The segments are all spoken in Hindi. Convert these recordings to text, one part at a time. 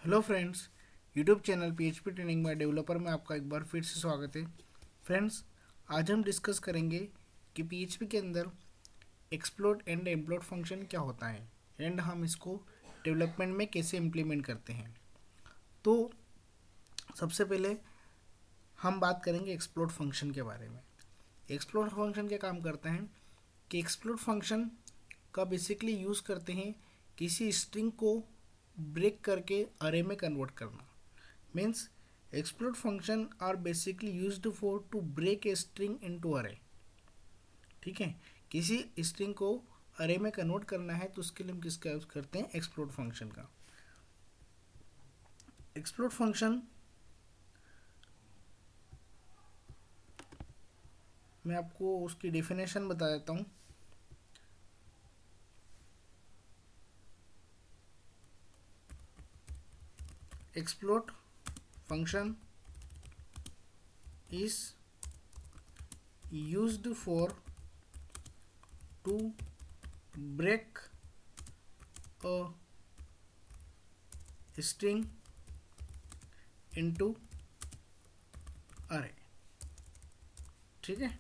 Hello friends, YouTube channel PHP training bye developer में आपका एक बार फिर से स्वागत है। फ्रेंड्स, आज हम डिस्कस करेंगे कि पीएचपी के अंदर एक्सप्लोड एंड इम्प्लोड फंक्शन क्या होता है एंड हम इसको डेवलपमेंट में कैसे इम्प्लीमेंट करते हैं। तो सबसे पहले हम बात करेंगे एक्सप्लोड फंक्शन के बारे में। एक्सप्लोड फंक्शन क्या काम करता है कि एक्सप्लोड फंक्शन का बेसिकली यूज़ करते हैं किसी स्ट्रिंग को ब्रेक करके अरे में कन्वर्ट करना। Means explode function are basically used for to break a string into array. ठीक है, किसी स्ट्रिंग को अरे में कन्वर्ट करना है तो उसके लिए हम किसका यूज करते हैं, एक्सप्लोड फंक्शन का। एक्सप्लोड फंक्शन मैं आपको उसकी डेफिनेशन बता देता हूँ। Explode function is used for to break a string into array। ठीक है,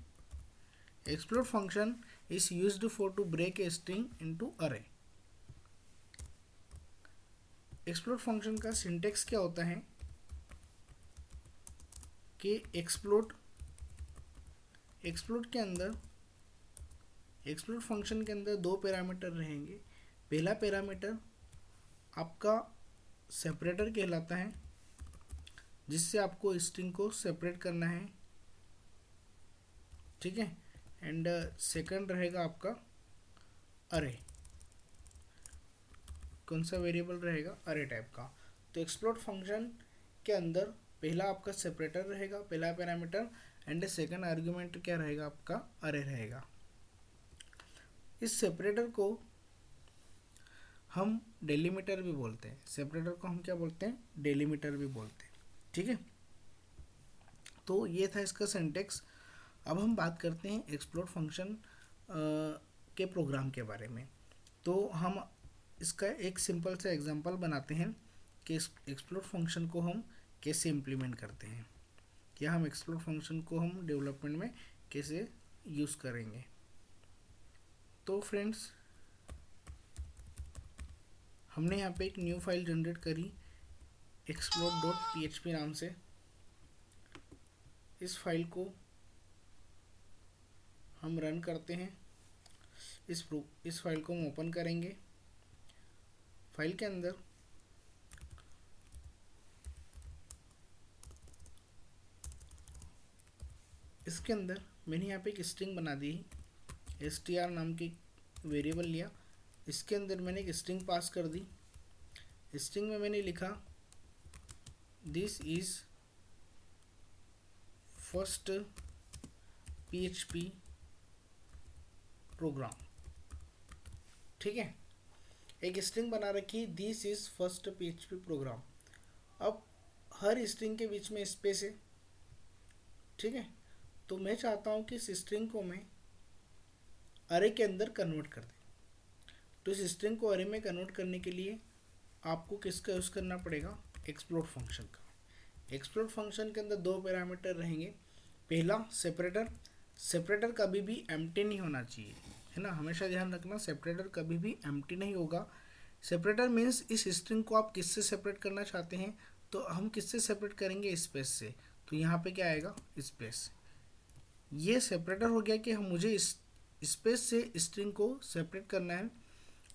explode function is used for to break a string into array। Explode function का सिंटेक्स क्या होता है कि एक्सप्लोड के अंदर एक्सप्लोड फंक्शन के अंदर दो पैरामीटर रहेंगे। पहला पैरामीटर आपका सेपरेटर कहलाता है, जिससे आपको स्ट्रिंग को सेपरेट करना है। ठीक है, एंड सेकंड रहेगा आपका अरे। कौन सा वेरिएबल रहेगा, अरे टाइप का। तो एक्सप्लोड फंक्शन के अंदर पहला आपका सेपरेटर रहेगा, पहला पैरामीटर, एंड सेकंड आर्गुमेंट क्या रहेगा, आपका अरे रहेगा। इस सेपरेटर को हम डेलीमीटर भी बोलते हैं। सेपरेटर को हम क्या बोलते हैं, डेलीमीटर भी बोलते हैं। ठीक है, तो ये था इसका सिंटेक्स। अब हम बात करते हैं एक्सप्लोड फंक्शन के प्रोग्राम के बारे में। तो हम इसका एक सिंपल सा एग्जांपल बनाते हैं कि एक्सप्लोड फंक्शन को हम कैसे इम्प्लीमेंट करते हैं, या हम एक्सप्लोड फंक्शन को हम डेवलपमेंट में कैसे यूज़ करेंगे। तो फ्रेंड्स, हमने यहाँ पे एक न्यू फाइल जनरेट करी explode.php नाम से। इस फाइल को हम रन करते हैं। इस फाइल को हम ओपन करेंगे। फाइल के अंदर इसके अंदर मैंने यहाँ पे एक स्ट्रिंग बना दी है। str नाम की वेरिएबल लिया, इसके अंदर मैंने एक स्ट्रिंग पास कर दी। स्ट्रिंग में मैंने लिखा this is first PHP program. ठीक है, एक स्ट्रिंग बना रखी, this is first PHP program. अब हर स्ट्रिंग के बीच में स्पेस है। ठीक है, तो मैं चाहता हूँ कि इस स्ट्रिंग को मैं अरे के अंदर कन्वर्ट कर दें। तो इस स्ट्रिंग को अरे में कन्वर्ट करने के लिए आपको किसका यूज़ करना पड़ेगा, एक्सप्लोड फंक्शन का। एक्सप्लोड फंक्शन के अंदर दो पैरामीटर रहेंगे। पहला सेपरेटर कभी भी एम्प्टी नहीं होना चाहिए, है ना। हमेशा ध्यान रखना, सेपरेटर कभी भी एम्प्टी नहीं होगा। सेपरेटर मीन्स इस स्ट्रिंग को आप किससे सेपरेट करना चाहते हैं, तो हम किससे सेपरेट करेंगे, स्पेस से। तो यहाँ पे क्या आएगा, स्पेस। ये सेपरेटर हो गया कि हम मुझे इस स्पेस से स्ट्रिंग को सेपरेट करना है।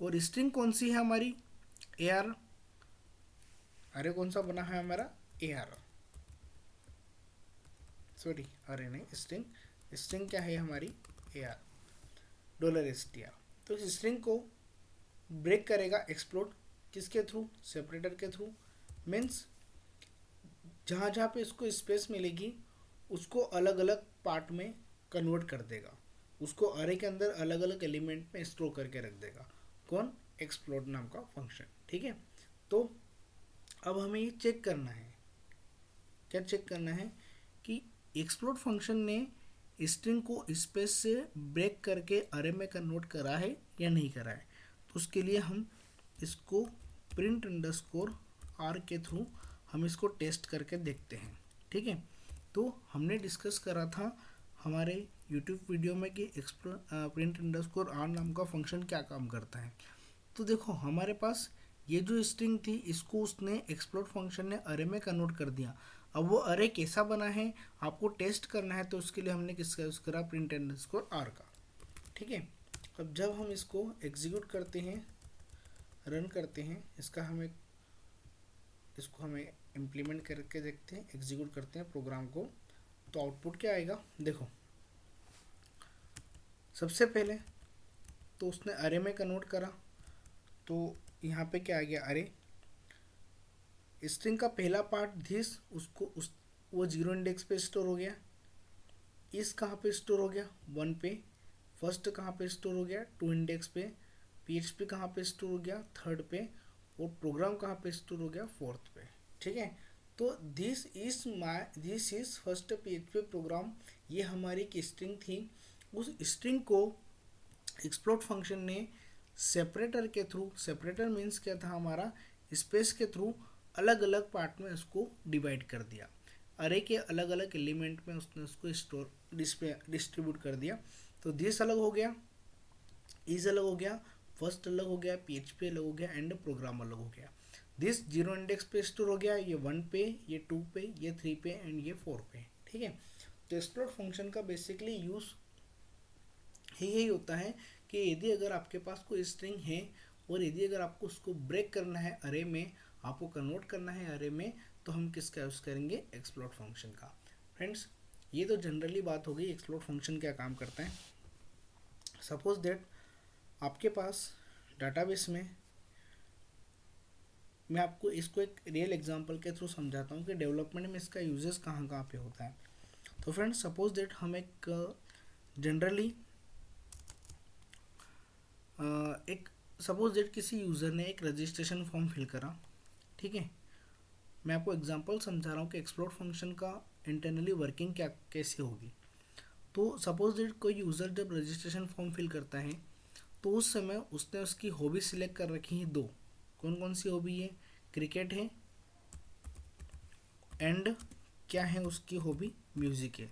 और स्ट्रिंग कौन सी है हमारी, AR। अरे कौन सा बना है हमारा, AR। सॉरी, अरे नहीं, स्ट्रिंग क्या है हमारी, AR $str। तो इस स्ट्रिंग को ब्रेक करेगा एक्सप्लोड, किसके थ्रू, सेपरेटर के थ्रू। मीन्स जहाँ जहाँ पे इसको स्पेस मिलेगी उसको अलग अलग पार्ट में कन्वर्ट कर देगा, उसको अरे के अंदर अलग अलग एलिमेंट में स्टोर करके रख देगा। कौन, एक्सप्लोड नाम का फंक्शन। ठीक है, तो अब हमें ये चेक करना है, क्या चेक करना है कि एक्सप्लोड फंक्शन ने स्ट्रिंग को स्पेस से ब्रेक करके अरे में कन्वर्ट करा है या नहीं करा है। तो उसके लिए हम इसको प्रिंट अंडरस्कोर आर के थ्रू हम इसको टेस्ट करके देखते हैं। ठीक है, तो हमने डिस्कस करा था हमारे यूट्यूब वीडियो में कि प्रिंट अंडरस्कोर आर नाम का फंक्शन क्या काम करता है। तो देखो हमारे पास ये जो स्ट्रिंग थी इसको उसने एक्सप्लोर फंक्शन ने अरे में कन्वर्ट कर दिया। अब वो अरे कैसा बना है आपको टेस्ट करना है, तो उसके लिए हमने किसका यूज़ करा, प्रिंट अंडरस्कोर आर का। ठीक है, अब जब हम इसको एग्जीक्यूट करते हैं, रन करते हैं, इसको हमें इम्प्लीमेंट करके देखते हैं, एग्जीक्यूट करते हैं प्रोग्राम को, तो आउटपुट क्या आएगा देखो। सबसे पहले तो उसने अरे में कन्वर्ट करा, तो यहाँ पे क्या आ गया, अरे स्ट्रिंग का पहला पार्ट दिस वो जीरो इंडेक्स पे स्टोर हो गया, इस कहाँ पे स्टोर हो गया, 1 पे, फर्स्ट कहाँ पे स्टोर हो गया, 2 इंडेक्स पे, PHP कहाँ पे स्टोर हो गया, 3rd पे, और प्रोग्राम कहाँ पे स्टोर हो गया, 4th पे। ठीक है, तो this is first PHP program. ये हमारी एक स्ट्रिंग थी, उस स्ट्रिंग को एक्सप्लोर फंक्शन ने सेपरेटर के थ्रू, सेपरेटर मीन्स क्या था हमारा, स्पेस के थ्रू अलग अलग पार्ट में उसको डिवाइड कर दिया, अरे के अलग अलग एलिमेंट में उसने उसको स्टोर डिस्ट्रीब्यूट कर दिया। तो दिस अलग हो गया, इज अलग हो गया, फर्स्ट अलग हो गया, PHP अलग हो गया, एंड प्रोग्राम अलग हो गया। दिस जीरो इंडेक्स पे स्टोर हो गया, ये 1 पे, ये 2 पे, ये 3 पे, एंड ये 4 पे। ठीक है, तो एक्सप्लोर फंक्शन का बेसिकली यूज यही होता है कि यदि अगर आपके पास कोई स्ट्रिंग है और यदि अगर आपको उसको ब्रेक करना है अरे में, आपको कन्वर्ट करना है अरे में, तो हम किसका यूज़ करेंगे, एक्सप्लोर फंक्शन का। फ्रेंड्स, ये तो जनरली बात हो गई एक्सप्लोर फंक्शन क्या काम करता है। सपोज दैट आपके पास डाटाबेस में, मैं आपको इसको एक रियल एग्जांपल के थ्रू समझाता हूँ कि डेवलपमेंट में इसका यूजेस कहाँ कहाँ पे होता है। तो फ्रेंड्स, सपोज दैट हम एक जनरली एक सपोज दैट किसी यूज़र ने एक रजिस्ट्रेशन फॉर्म फिल करा। ठीक है, मैं आपको एग्जांपल समझा रहा हूँ कि एक्सप्लोर फंक्शन का इंटरनली वर्किंग क्या कैसे होगी। तो सपोज दैट कोई यूज़र जब रजिस्ट्रेशन फॉर्म फिल करता है तो उस समय उसने उसकी हॉबी सिलेक्ट कर रखी है 2। कौन कौन सी हॉबी है, क्रिकेट है, एंड क्या है उसकी हॉबी, म्यूज़िक है।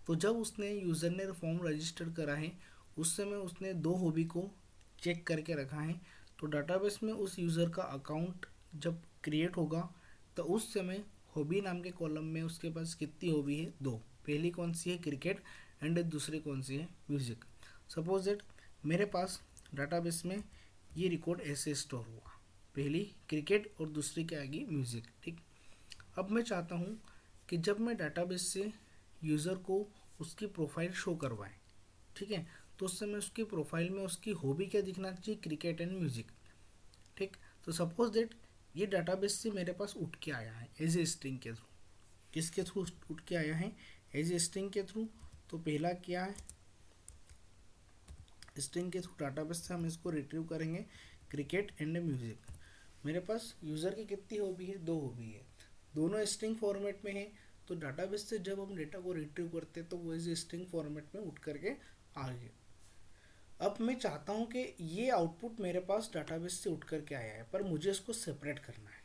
तो जब उसने यूज़र ने फॉर्म रजिस्टर करा है उस समय उसने 2 हॉबी को चेक करके रखा है। तो डाटाबेस में उस यूज़र का अकाउंट जब क्रिएट होगा तो उस समय हॉबी नाम के कॉलम में उसके पास कितनी हॉबी है, 2। पहली कौन सी है, क्रिकेट, एंड दूसरी कौन सी है, म्यूज़िक। सपोज दैट मेरे पास डाटाबेस में ये रिकॉर्ड ऐसे स्टोर हुआ, पहली क्रिकेट और दूसरी क्या आएगी, म्यूज़िक। ठीक, अब मैं चाहता हूँ कि जब मैं डाटाबेस से यूज़र को उसकी प्रोफाइल शो करवाएं, ठीक है, तो उस समय उसकी प्रोफाइल में उसकी हॉबी क्या दिखना चाहिए, क्रिकेट एंड म्यूज़िक। ठीक, तो सपोज दैट ये डाटाबेस से मेरे पास उठ के आया है एज ए स्ट्रिंग के थ्रू। किसके थ्रू उठ के आया है, एज ए स्ट्रिंग के थ्रू। तो पहला क्या है, स्ट्रिंग के थ्रू डाटाबेस से हम इसको रिट्रीव करेंगे, क्रिकेट एंड म्यूज़िक। मेरे पास यूज़र की कितनी हॉबी है, 2 हॉबी है, दोनों स्ट्रिंग फॉर्मेट में है। तो डाटाबेस से जब हम डेटा को रिट्रीव करते हैं तो वो एज ए स्ट्रिंग फॉर्मेट में उठ करके आ गए। अब मैं चाहता हूँ कि ये आउटपुट मेरे पास डाटाबेस से उठ करके आया है, पर मुझे इसको सेपरेट करना है।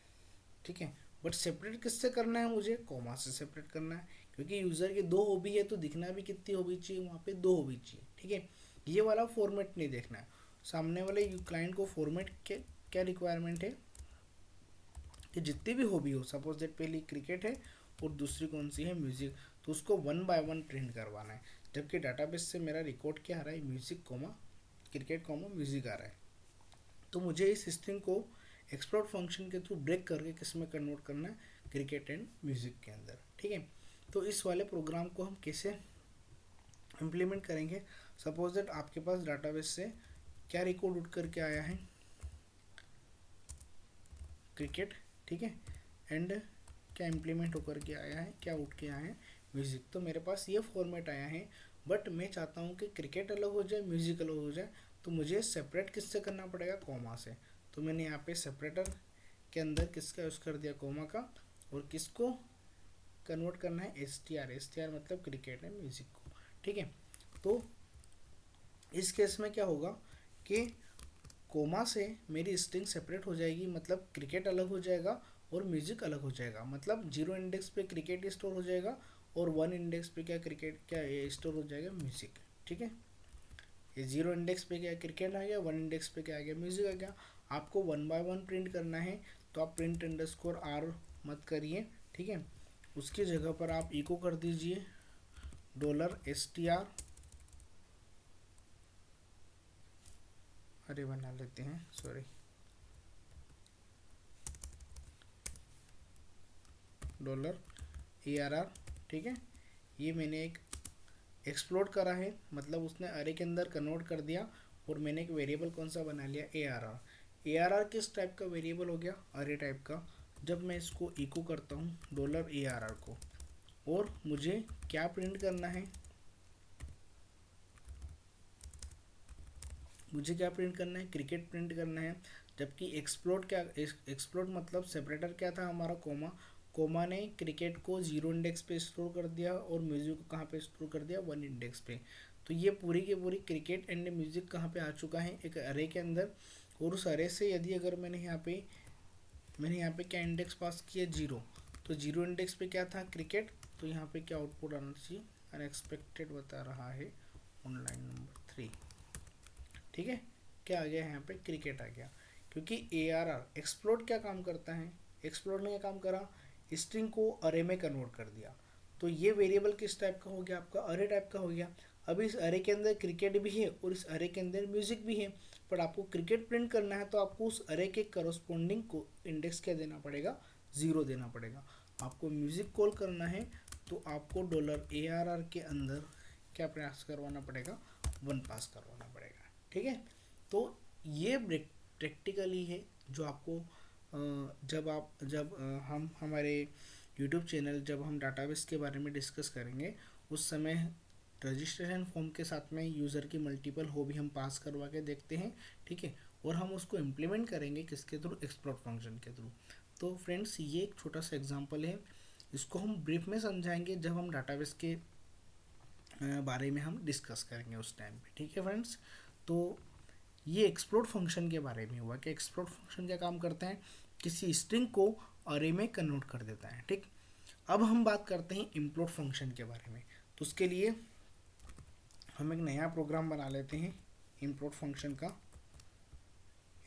ठीक है, बट सेपरेट किससे करना है, मुझे कॉमा से सेपरेट करना है, क्योंकि यूज़र की 2 हॉबी है तो दिखना भी कितनी हॉबी चाहिए, वहाँ पे 2 हॉबी चाहिए। ठीक है, ये वाला फॉर्मेट नहीं देखना है, सामने वाले क्लाइंट को फॉर्मेट के क्या रिक्वायरमेंट है कि जितनी भी हॉबी हो, सपोज दैट पहली क्रिकेट है और दूसरी कौन सी है, म्यूज़िक, तो उसको 1 बाय 1 प्रिंट करवाना है। जबकि डाटाबेस से मेरा रिकॉर्ड क्या आ रहा है, music comma cricket comma music आ रहा है। तो मुझे इस स्ट्रिंग को एक्सप्लोर फंक्शन के थ्रू ब्रेक करके किस में कन्वर्ट करना है, क्रिकेट एंड म्यूज़िक के अंदर। ठीक है, तो इस वाले प्रोग्राम को हम कैसे इम्प्लीमेंट करेंगे। सपोज दैट आपके पास डाटाबेस से क्या रिकॉर्ड उठ करके आया है, क्रिकेट। ठीक है, एंड क्या इम्प्लीमेंट होकर के आया है, क्या उठ के आया है, म्यूज़िक। तो मेरे पास ये फॉर्मेट आया है, बट मैं चाहता हूँ कि क्रिकेट अलग हो जाए, म्यूज़िक अलग हो जाए, तो मुझे सेपरेट किससे करना पड़ेगा, कॉमा से। तो मैंने यहाँ पे सेपरेटर के अंदर किसका यूज़ कर दिया, कॉमा का, और किसको कन्वर्ट करना है, STR मतलब क्रिकेट एंड म्यूज़िक को। ठीक है, तो इस केस में क्या होगा कि कोमा से मेरी स्ट्रिंग सेपरेट हो जाएगी, मतलब क्रिकेट अलग हो जाएगा और म्यूजिक अलग हो जाएगा। मतलब 0 इंडेक्स पे क्रिकेट स्टोर हो जाएगा और 1 इंडेक्स पे क्या क्रिकेट क्या स्टोर हो जाएगा, म्यूजिक। ठीक है, ये 0 इंडेक्स पे क्या क्रिकेट आ गया, 1 इंडेक्स पे क्या आ गया, म्यूजिक आ गया। आपको 1 बाय 1 प्रिंट करना है तो आप प्रिंट अंडरस्कोर आर मत करिए। ठीक है, उसकी जगह पर आप इको कर दीजिए $str, अरे बना लेते हैं, सॉरी, $arr। ठीक है, ये मैंने एक एक्सप्लोड करा है, मतलब उसने अरे के अंदर कन्वर्ट कर दिया और मैंने एक वेरिएबल कौन सा बना लिया, ARR किस टाइप का वेरिएबल हो गया, अरे टाइप का। जब मैं इसको इको करता हूँ $ARR को, और मुझे क्या प्रिंट करना है, मुझे क्या प्रिंट करना है, क्रिकेट प्रिंट करना है। जबकि एक्सप्लोड क्या, एक्सप्लोड मतलब सेपरेटर क्या था हमारा, कोमा। कोमा ने क्रिकेट को 0 इंडेक्स पे स्टोर कर दिया और म्यूजिक को कहाँ पे स्टोर कर दिया, 1 इंडेक्स पे। तो ये पूरी की पूरी क्रिकेट एंड म्यूजिक कहाँ पे आ चुका है, एक अरे के अंदर। और उस अरे से यदि अगर मैंने यहाँ पे क्या इंडेक्स पास किया, 0, तो 0 इंडेक्स पे क्या था, क्रिकेट। तो यहाँ पे क्या आउटपुट आना चाहिए, अनएक्सपेक्टेड बता रहा है ऑनलाइन नंबर 3। ठीक है, क्या आ गया यहाँ पे, क्रिकेट आ गया। क्योंकि ARR एक्सप्लोड क्या काम करता है, एक्सप्लोड ने क्या काम करा, स्ट्रिंग को अरे में कन्वर्ट कर दिया। तो ये वेरिएबल किस टाइप का हो गया, आपका अरे टाइप का हो गया। अब इस अरे के अंदर क्रिकेट भी है और इस अरे के अंदर म्यूजिक भी है, पर आपको क्रिकेट प्रिंट करना है तो आपको उस अरे के करस्पॉन्डिंग को इंडेक्स क्या देना पड़ेगा, 0 देना पड़ेगा। आपको म्यूजिक कॉल करना है तो आपको $ARR के अंदर क्या प्रयास करवाना पड़ेगा, 1 पास करवाना पड़ेगा। ठीक है, तो ये प्रैक्टिकली है जो आपको जब हम हमारे यूट्यूब चैनल जब हम डाटाबेस के बारे में डिस्कस करेंगे, उस समय रजिस्ट्रेशन फॉर्म के साथ में यूज़र की मल्टीपल हो भी हम पास करवा के देखते हैं। ठीक है, और हम उसको इम्प्लीमेंट करेंगे किसके थ्रू, एक्सप्लोर फंक्शन के थ्रू। तो फ्रेंड्स, ये एक छोटा सा एग्जांपल है, इसको हम ब्रीफ में समझाएंगे जब हम डाटाबेस के बारे में हम डिस्कस करेंगे उस टाइम पे। ठीक है फ्रेंड्स, तो ये एक्सप्लोड फंक्शन के बारे में हुआ कि एक्सप्लोड फंक्शन क्या काम करता है, किसी स्ट्रिंग को अरे में कन्वर्ट कर देता है। ठीक, अब हम बात करते हैं इम्प्लोड फंक्शन के बारे में। तो उसके लिए हम एक नया प्रोग्राम बना लेते हैं इम्प्लोड फंक्शन का।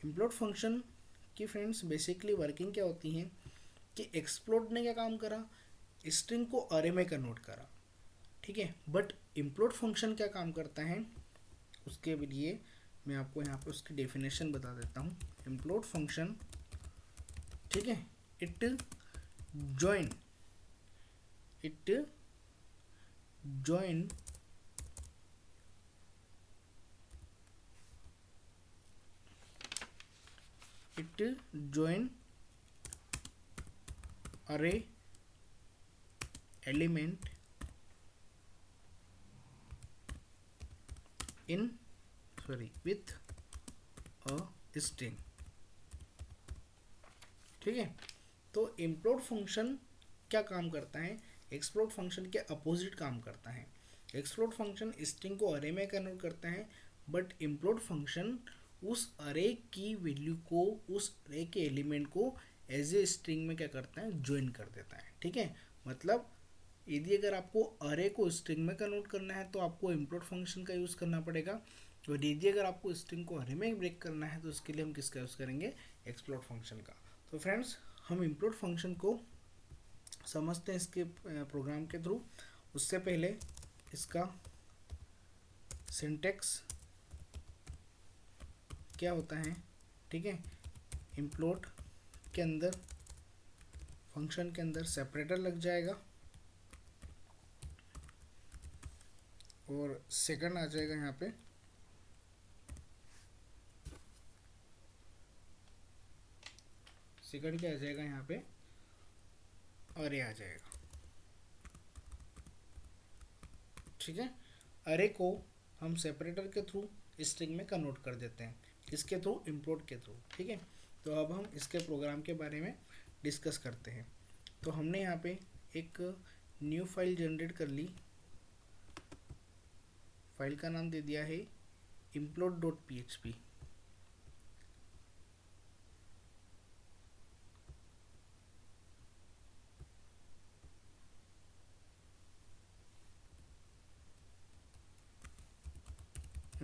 इम्प्लोड फंक्शन की फ्रेंड्स बेसिकली वर्किंग क्या होती है कि एक्सप्लोड ने क्या काम करा, स्ट्रिंग को अरे में कन्वर्ट करा। ठीक है, बट इम्प्लोड फंक्शन क्या काम करता है, उसके लिए मैं आपको यहाँ पे उसकी डेफिनेशन बता देता हूँ। इम्प्लोड फंक्शन, ठीक है, इट जॉइन अरे element in with a string। ठीक है, तो इम्प्लोड फंक्शन क्या काम करता है, एक्सप्लोड फंक्शन के अपोजिट काम करता है। एक्सप्लोड फंक्शन स्ट्रिंग को अरे में कन्वर्ट करता है, बट इम्प्लोड फंक्शन उस अरे की वैल्यू को, उस अरे के एलिमेंट को एज ए स्ट्रिंग में क्या करता है, ज्वाइन कर देता है। ठीक है, मतलब यदि अगर आपको अरे को स्ट्रिंग में कन्वर्ट करना है तो आपको इम्प्लोड फंक्शन का यूज़ करना पड़ेगा, और यदि अगर आपको स्ट्रिंग को अरे में ब्रेक करना है तो उसके लिए हम किसका यूज़ करेंगे, एक्सप्लोड फंक्शन का। तो फ्रेंड्स, हम इम्प्लोड फंक्शन को समझते हैं इसके प्रोग्राम के थ्रू। उससे पहले इसका सिंटेक्स क्या होता है, ठीक है, इम्प्लोड के अंदर फंक्शन के अंदर सेपरेटर लग जाएगा और सेकंड आ जाएगा यहाँ पे सेकंड क्या आ जाएगा, यहाँ पे अरे आ जाएगा। ठीक है, अरे को हम सेपरेटर के थ्रू स्ट्रिंग में कन्वर्ट कर देते हैं, इसके थ्रू, इम्प्लोड के थ्रू। ठीक है, तो अब हम इसके प्रोग्राम के बारे में डिस्कस करते हैं। तो हमने यहाँ पे एक न्यू फाइल जनरेट कर ली, फाइल का नाम दे दिया है implode.php।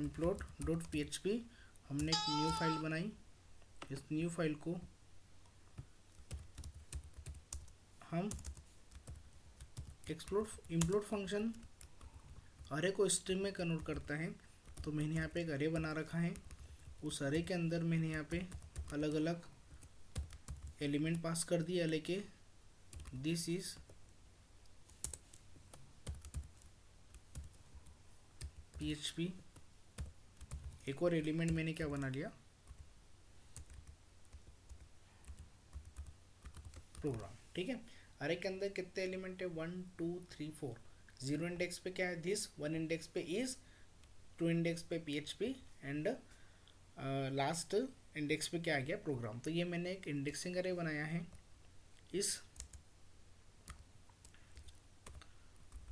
implode डॉट php हमने एक न्यू फाइल बनाई। इस न्यू फाइल को हम implode फंक्शन अरे को स्ट्रिंग में कन्वर्ट करता है। तो मैंने यहाँ पे एक अरे बना रखा है, उस अरे के अंदर मैंने यहाँ पे अलग अलग एलिमेंट पास कर दिए अरे के। This is PHP। एक और एलिमेंट मैंने क्या बना लिया, प्रोग्राम। ठीक है, अरे के अंदर कितने एलिमेंट है, 1 2 3 4। 0 इंडेक्स पे क्या है दिस, 1 इंडेक्स पे इज, 2 इंडेक्स पे PHP एंड लास्ट इंडेक्स पे क्या आ गया, प्रोग्राम। तो ये मैंने एक इंडेक्सिंग अरे बनाया है। इस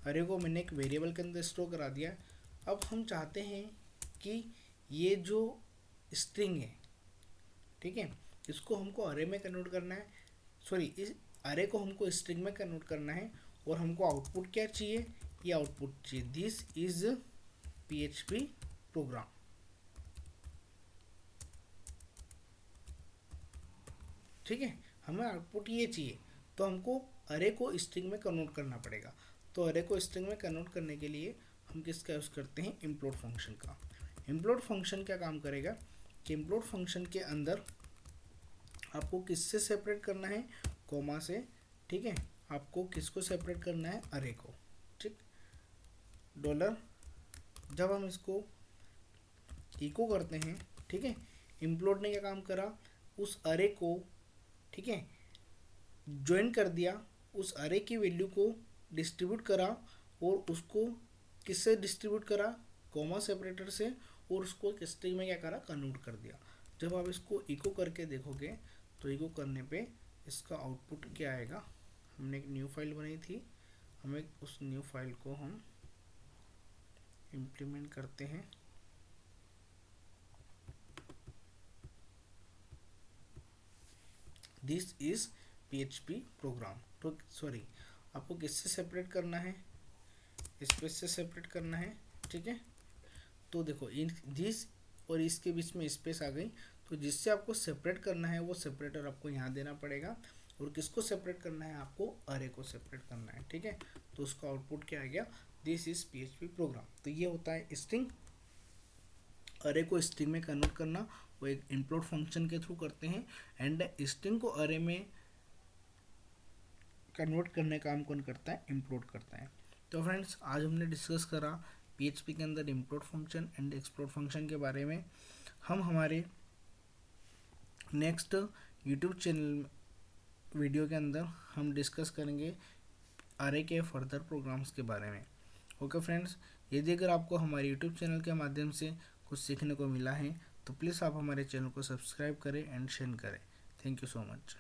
अरे को मैंने एक वेरिएबल के अंदर स्टोर करा दिया। अब हम चाहते हैं कि ये जो स्ट्रिंग है, ठीक है, इसको हमको अरे में कन्वर्ट करना है, सॉरी इस अरे को हमको स्ट्रिंग में कन्वर्ट करना है। और हमको आउटपुट क्या चाहिए, ये आउटपुट चाहिए, दिस इज PHP प्रोग्राम। ठीक है, हमें आउटपुट ये चाहिए, तो हमको अरे को स्ट्रिंग में कन्वर्ट करना पड़ेगा। तो अरे को स्ट्रिंग में कन्वर्ट करने के लिए हम किसका यूज़ करते हैं, implode फंक्शन का। implode फंक्शन क्या काम करेगा कि implode फंक्शन के अंदर आपको किससे सेपरेट करना है, कोमा से। ठीक है, आपको किसको सेपरेट करना है, अरे को। ठीक, डॉलर जब हम इसको इको करते हैं, ठीक है, implode ने क्या काम करा, उस अरे को, ठीक है, ज्वाइन कर दिया, उस अरे की वैल्यू को डिस्ट्रीब्यूट करा और उसको किससे डिस्ट्रीब्यूट करा, कॉमा सेपरेटर से, और उसको स्ट्रिंग में क्या करा, कन्वर्ट कर दिया। जब आप इसको इको करके देखोगे तो इको करने पे इसका आउटपुट क्या आएगा, हमने एक न्यू फाइल बनाई थी, हमें उस न्यू फाइल को हम इम्प्लीमेंट करते हैं। This is PHP program. तो सॉरी, आपको किससे सेपरेट करना है, स्पेस से सेपरेट करना है। ठीक है, तो देखो इन दिस और इसके बीच में स्पेस आ गई, तो जिससे आपको सेपरेट करना है वो सेपरेटर आपको यहाँ देना पड़ेगा। और किसको सेपरेट करना है, आपको अरे को सेपरेट करना है। ठीक है, तो उसका आउटपुट क्या आ गया, दिस इज PHP प्रोग्राम। तो ये होता है स्ट्रिंग, अरे को स्ट्रिंग में कन्वर्ट करना, वो एक implode फंक्शन के थ्रू करते हैं। एंड स्ट्रिंग को अरे में कन्वर्ट करने का काम कौन करता है, implode करता है। तो फ्रेंड्स, आज हमने डिस्कस करा PHP के अंदर implode function and explode function के बारे में। हम हमारे नेक्स्ट यूट्यूब चैनल वीडियो के अंदर हम डिस्कस करेंगे अरे के फर्दर प्रोग्राम्स के बारे में। ओके फ्रेंड्स, यदि अगर आपको हमारे यूट्यूब चैनल के माध्यम से कुछ सीखने को मिला है तो प्लीज़ आप हमारे चैनल को सब्सक्राइब करें एंड शेयर करें। Thank you so much.